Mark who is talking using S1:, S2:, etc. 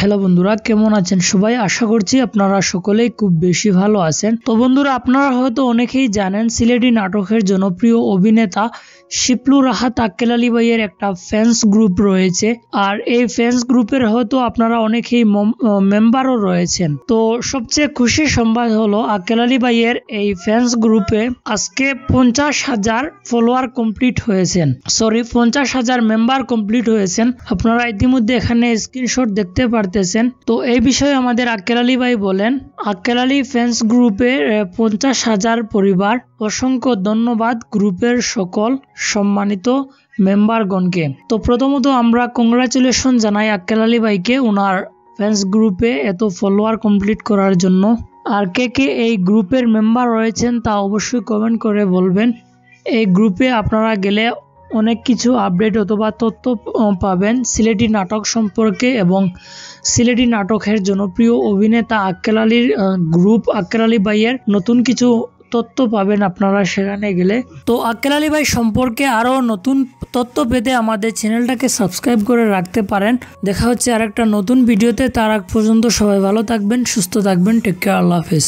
S1: Hello বন্ধুরা, কেমন আছেন সবাই? আশা করছি আপনারা সকলেই খুব বেশি ভালো আছেন। তো বন্ধুরা, আপনারা হয়তো অনেকেই জানেন সিলেটি নাটকের জনপ্রিয় অভিনেতা শিপলু রাহাত আক্কেল আলী ভাইয়ের একটা ফ্যান্স গ্রুপ রয়েছে। আর এই ফ্যান্স গ্রুপের হয়তো আপনারা অনেকেই মেম্বারও রয়েছেন। তো সবচেয়ে খুশির সংবাদ হলো আক্কেল আলী ভাইয়ের এই ফ্যান্স গ্রুপে আজকে 50,000 ফলোয়ার কমপ্লিট হয়েছেন, 50,000 মেম্বার কমপ্লিট হয়েছেন। আপনারা ইতিমধ্যে এখানে স্ক্রিনশট দেখতে পারতেছেন। তো এই বিষয়ে আমাদের আক্কেল আলী ভাই বলেন, আক্কেল আলী ফ্যান্স গ্রুপের 50,000 পরিবার, অসংখ্য ধন্যবাদ গ্রুপের সকল সম্মানিত মেম্বারগণকে। তো প্রথমত আমরা কংগ্রাচুলেশন জানাই আক্কেল আলী ভাইকে ওনার ফ্যান্স গ্রুপে এত ফলোয়ার কমপ্লিট করার জন্য। আর কে কে এই গ্রুপের মেম্বার রয়েছেন তা অবশ্যই কমেন্ট করে বলবেন। এই গ্রুপে আপনারা গেলে অনেক কিছু আপডেট অথবা তথ্য পাবেন সিলেটি নাটক সম্পর্কে, এবং সিলেটি নাটকের জনপ্রিয় অভিনেতা আক্কেল আলীর গ্রুপ আক্কেল আলী ভাইয়ের নতুন কিছু তথ্য পাবেন আপনারা সেখানে গেলে। তো আক্কেল আলী ভাই সম্পর্কে আরও নতুন তথ্য পেতে আমাদের চ্যানেলটাকে সাবস্ক্রাইব করে রাখতে পারেন। দেখা হচ্ছে আরেকটা নতুন ভিডিওতে। তার আগ পর্যন্ত সবাই ভালো থাকবেন, সুস্থ থাকবেন। টেক কেয়ার, আল্লাহ হাফেজ।